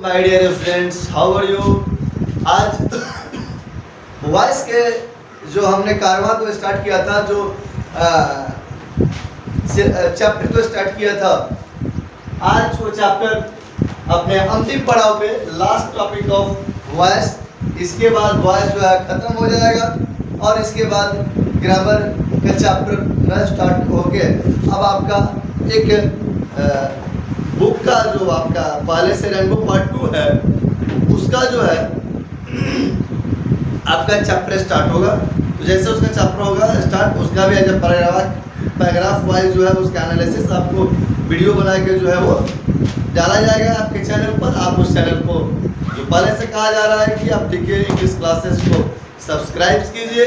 My dear students, how are you. आज voice के जो हमने कारवां को स्टार्ट किया था, जो चैप्टर को स्टार्ट किया था, आज वो चैप्टर अपने अंतिम पड़ाव पे, लास्ट टॉपिक ऑफ वॉइस। इसके बाद वॉइस जो है ख़त्म हो जाएगा और इसके बाद ग्रामर का चैप्टर स्टार्ट हो गया। अब आपका एक बुक का जो आपका पहले से रेनबो पार्ट 2 है, उसका जो है आपका चैप्टर स्टार्ट होगा। तो जैसे उसका चैप्टर होगा स्टार्ट, उसका भी एज ए पैराग्राफ वाइज जो है उसका एनालिसिस आपको वीडियो बना के जो है वो डाला जाएगा आपके चैनल पर। आप उस चैनल को जो पहले से कहा जा रहा है कि आप देखिए इंग्लिश क्लासेस को सब्सक्राइब कीजिए,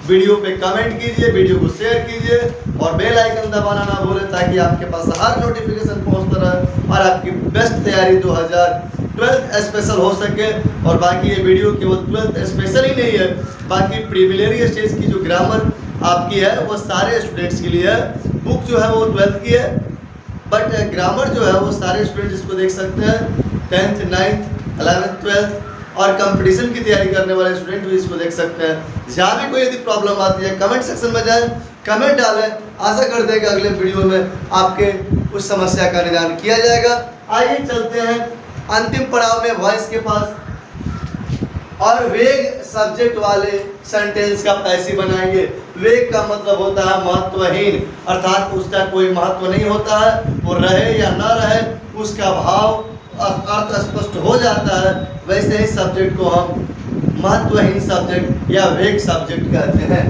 वीडियो पे कमेंट कीजिए, वीडियो को शेयर कीजिए और बेल आइकन दबाना ना भूलें, ताकि आपके पास हर नोटिफिकेशन पहुंचता रहे और आपकी बेस्ट तैयारी 2012 स्पेशल हो सके। और बाकी ये वीडियो केवल 12 स्पेशल ही नहीं है, बाकी प्रीलिमिनरी स्टेज की जो ग्रामर आपकी है वो सारे स्टूडेंट्स के लिए है। बुक जो है वो 12th की है, बट ग्रामर जो है वो सारे स्टूडेंट इसको देख सकते हैं, 10th 9th 11th 12th और कंपटीशन की तैयारी करने वाले स्टूडेंट भी इसको देख सकते हैं। जहाँ भी कोई यदि प्रॉब्लम आती है कमेंट सेक्शन में जाएं, कमेंट डालें। आशा करते हैं कि अगले वीडियो में आपके उस समस्या का निदान किया जाएगा। आइए चलते हैं अंतिम पड़ाव में वॉइस के पास, और वेग सब्जेक्ट वाले सेंटेंस का पैसिव बनाएंगे। वेग का मतलब होता है महत्वहीन, अर्थात उसका कोई महत्व नहीं होता है, वो रहे या ना रहे उसका भाव अर्थ स्पष्ट हो जाता है। वैसे ही सब्जेक्ट को हम महत्वहीन सब्जेक्ट या वेग सब्जेक्ट कहते हैं।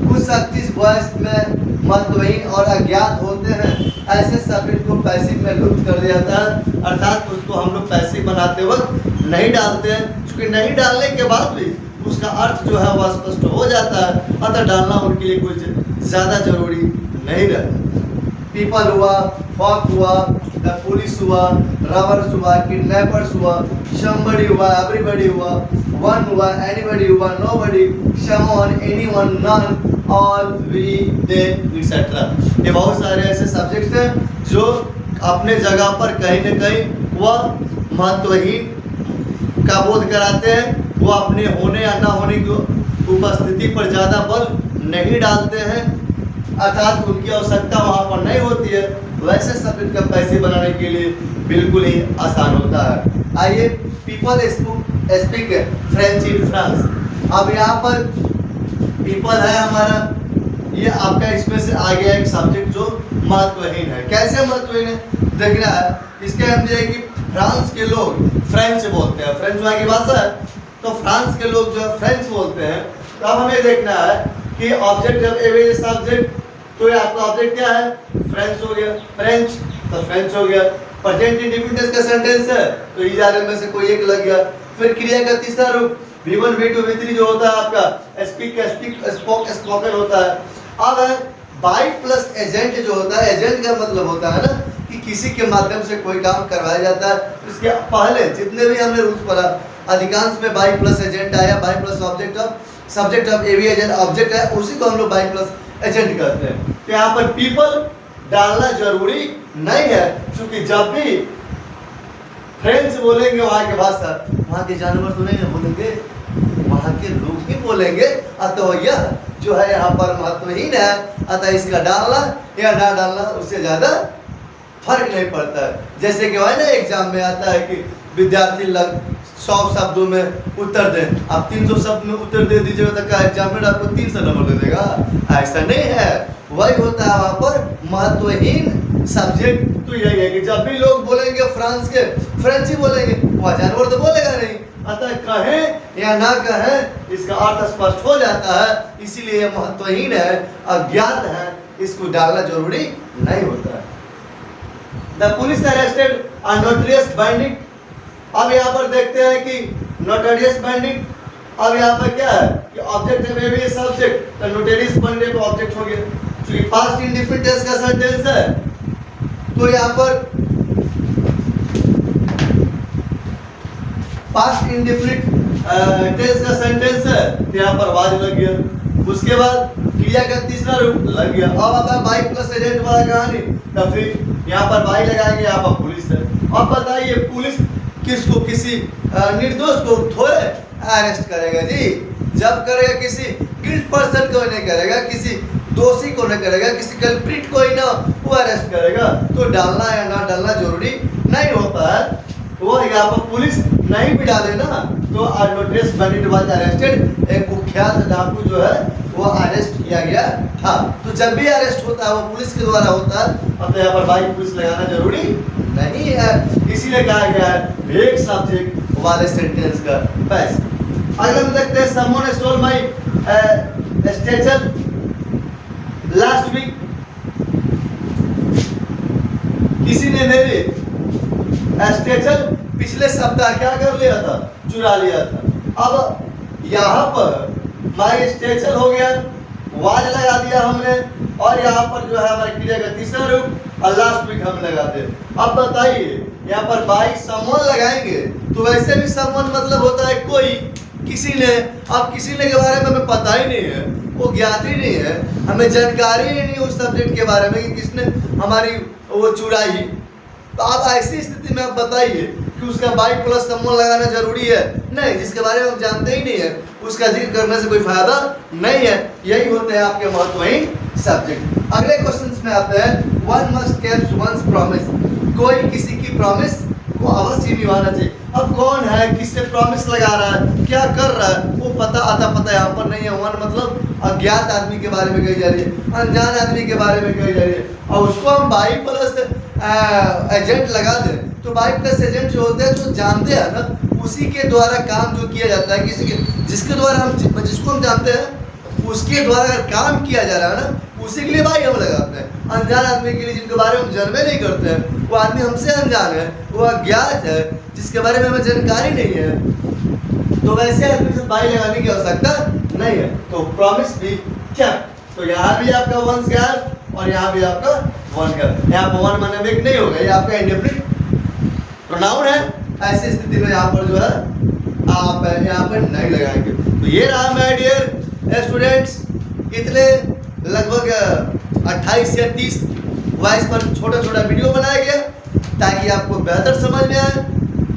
कुछ सब्जेक्ट वॉइस में महत्वहीन और अज्ञात होते हैं, ऐसे सब्जेक्ट को पैसिव में लुप्त कर दिया जाता है, अर्थात उसको हम लोग पैसिव बनाते वक्त नहीं डालते हैं। क्योंकि नहीं डालने के बाद भी उसका अर्थ जो है वह स्पष्ट हो जाता है, अतः डालना उनके लिए कुछ ज़्यादा जरूरी नहीं रहता। पीपल हुआ, फॉक हुआ, द पुलिस हुआ, रबर्स हुआ, किडनैपर्स हुआ, समबडी हुआ, एवरीबडी हुआ, वन हुआ, एनीबडी हुआ, nobody, someone, anyone, none, all, we, they, etcetera. ये बहुत सारे ऐसे सब्जेक्ट्स हैं जो अपने जगह पर कहीं न कहीं वह महत्वहीन का बोध कराते हैं। वो अपने होने या ना होने की उपस्थिति पर ज़्यादा बल नहीं डालते हैं, अर्थात उनकी आवश्यकता वहाँ पर नहीं होती है। वैसे सब्जेक्ट का पैसे बनाने के लिए बिल्कुल ही आसान होता है। आइए, people speak French in France. अब यहाँ पर पीपल है हमारा, ये आपका इसमें से आ गया एक सब्जेक्ट जो महत्वहीन है। कैसे महत्वहीन है देखना है। इसके अंदर है कि फ्रांस के लोग फ्रेंच बोलते हैं, फ्रेंच वहाँ की भाषा है, तो फ्रांस के लोग जो है फ्रेंच बोलते हैं। तो अब हमें देखना है कि ऑब्जेक्ट जब एवरी सब्जेक्ट, तो ये आपका ऑब्जेक्ट क्या है, फ्रेंच हो गया, फ्रेंच तो फ्रेंच हो गया। प्रेजेंट इंडिफिनिट का सेंटेंस है तो इस आरे में से कोई एक लग गया। फिर क्रिया का तीसरा रूप V1 V2 V3 जो होता है आपका स्पीक स्पोक स्पोकन होता है। अब है बाई प्लस एजेंट जो होता है, एजेंट का मतलब होता है ना कि किसी के माध्यम से कोई काम करवाया जाता है। इसके पहले जितने भी हमने रूल्स पढ़ा, अधिकांश में बाई प्लस एजेंट आया, by plus object of subject of एवी एजेंट ऑब्जेक्ट है, उसी को हम लोग बाई प्लस एजेंट कहते हैं। तो यहाँ पर पीपल डालना जरूरी नहीं है, क्योंकि जब भी फ्रेंच बोलेंगे वहाँ की भाषा, वहाँ के जानवर तो नहीं बोलेंगे, वहाँ के लोग ही बोलेंगे। अतः यह जो है यहाँ पर महत्वहीन है, अतः इसका डालना या ना डालना उससे ज़्यादा फर्क नहीं पड़ता है। जैसे कि वह ना एग्जाम में आता है कि विद्यार्थी लग 100 शब्दों में उत्तर दें, आप 300 शब्द में उत्तर दे दीजिएगा तो क्या एग्जामिनर आपको 300 नंबर दे देगा? ऐसा नहीं है। वही होता है वहाँ पर महत्वहीन सब्जेक्ट। तो यही है कि जब भी लोग बोलेंगे फ्रांस के, फ्रेंच ही बोलेंगे, वह जानवर तो बोलेगा नहीं। अतः कहें या ना कहें इसका अर्थ स्पष्ट हो जाता है, इसीलिए यह महत्वहीन है, अज्ञात है, इसको डालना जरूरी नहीं होता है। The police arrested a notorious bandit. अब यहाँ पर देखते हैं कि नोटोरियस बैंडिट, अब यहाँ पर क्या है कि ऑब्जेक्ट में भी सब्जेक्ट, तो नोटोरियस बैंडिट पे ऑब्जेक्ट हो गया, क्योंकि पास्ट इंडिफिनिट टेंस का सेंटेंस है। तो यहाँ पर पास्ट इंडिफिनिट टेंस का सेंटेंस है, तो यहाँ पर वाज लग गया। उसके बाद क्रिया का तीसरा रूप लग गया। अब आता है बाई प्लस एजेंट वाला कहानी, तो फिर यहाँ पर भाई लगाएंगे, यहाँ पर पुलिस है। अब बताइए पुलिस किसको, किसी निर्दोष को थोड़े अरेस्ट करेगा जी? जब करेगा किसी गिल्ट पर्सन को नहीं करेगा, किसी दोषी को नहीं करेगा, किसी कल्प्रिट को ही ना वो अरेस्ट करेगा। तो डालना या ना डालना जरूरी नहीं होता है। वो यहाँ पर पुलिस नहीं भी डाले ना तो नोटिस बैंडिट वाज अरेस्टेड, एक कुख्यात डाकू जो है वो अरेस्ट किया गया था। तो जब भी अरेस्ट होता है वो पुलिस के द्वारा होता है। अब तो यहाँ पर भाई पुलिस लगाना जरूरी नहीं है, इसीलिए कहा गया है एक सब्जेक्ट वाले सेंटेंस का बस। अगला हम देखते हैं someone stole my statue last week। किसी ने मेरे स्टेचल पिछले सप्ताह क्या कर लिया था, चुरा लिया था। अब यहाँ पर माई स्टेचल हो गया, वाज लगा दिया हमने, और यहाँ पर जो है हमारे क्रिया का तीसरा रूप और लास्ट वीक हम लगाते हैं। अब बताइए यहाँ पर बाई समवन लगाएंगे तो वैसे भी समवन मतलब होता है कोई, किसी ने। अब किसी ने के बारे में हमें पता ही नहीं है, वो ज्ञात ही नहीं है, हमें जानकारी ही नहीं उस सब्जेक्ट के बारे में कि किसने हमारी वो चुराई। तो आप ऐसी स्थिति में आप बताइए कि उसका बाई प्लस समवन लगाना जरूरी है? नहीं, जिसके बारे में हम जानते ही नहीं है उसका जिक्र करने से कोई फायदा नहीं है। यही होते हैं आपके महत्वहीन सब्जेक्ट। अगले क्वेश्चन में आते हैं one must keep once promise. कोई किसी की प्रॉमिस को अवश्य निभाना चाहिए। अब कौन है, किससे प्रॉमिस लगा रहा है, क्या कर रहा है, वो पता यहाँ पर नहीं है। वन मतलब अज्ञात आदमी के बारे में कही जा रही है, अनजान आदमी के बारे में कही जा रही है, और उसको हम बाई प्लस एजेंट लगा दें तो बाई प्लस एजेंट जो होते हैं जो जानते हैं ना, उसी के द्वारा काम जो किया जाता है, किसी के जिसके द्वारा हम जिसको हम जानते हैं उसके द्वारा अगर काम किया जा रहा है ना, उसी के लिए बाई हम लगाते हैं। अनजान आदमी के लिए जिनके बारे में हम जानवे नहीं करते हैं, वो आदमी हमसे अनजान है, वो अज्ञात है, जिसके बारे में हमें जानकारी नहीं है, तो वैसे आदमी से बाई लगाने की आवश्यकता नहीं है। तो प्रॉमिस भी क्या, तो यहाँ भी आपका वंस गैप और यहाँ भी आपका वन गैप। यहाँ पर वन माने एक नहीं होगा, ये आपका इंडेफिनिट प्रोनाउन है। ऐसी स्थिति में यहाँ पर जो है आप यहाँ पर नहीं लगाएंगे। तो ये रहा माय डियर स्टूडेंट्स, इतने लगभग 28 या 30 वॉइस पर छोटा छोटा वीडियो बनाया गया ताकि आपको बेहतर समझ में आए,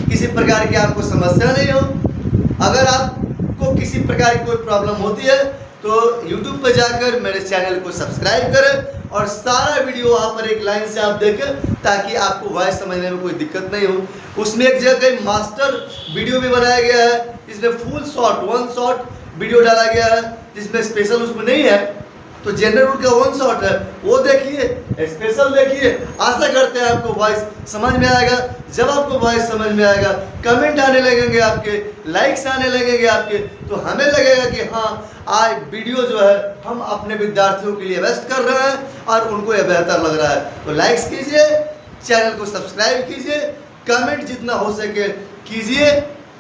किसी प्रकार की आपको समस्या नहीं हो। अगर आपको किसी प्रकार की कोई प्रॉब्लम होती है तो YouTube पर जाकर मेरे चैनल को सब्सक्राइब करें और सारा वीडियो वहाँ पर एक लाइन से आप देखें ताकि आपको वॉइस समझने में कोई दिक्कत नहीं हो। उसमें एक जगह मास्टर वीडियो भी बनाया गया है, इसमें full shot one shot video डाला गया है, जिसमें स्पेशल उसमें नहीं है। तो जनरल रूल का वन शॉट है, वो देखिए, स्पेशल देखिए। आशा करते हैं आपको वॉइस समझ में आएगा। जब आपको वॉइस समझ में आएगा, कमेंट आने लगेंगे आपके, लाइक्स आने लगेंगे आपके, तो हमें लगेगा कि हाँ आज वीडियो जो है हम अपने विद्यार्थियों के लिए बेस्ट कर रहे हैं और उनको यह बेहतर लग रहा है। तो लाइक्स कीजिए, चैनल को सब्सक्राइब कीजिए, कमेंट जितना हो सके कीजिए,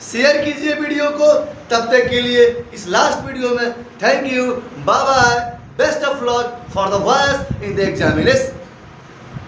शेयर कीजिए वीडियो को। तब तक के लिए इस लास्ट वीडियो में thank you, bye bye, best of luck for the voice in the examination.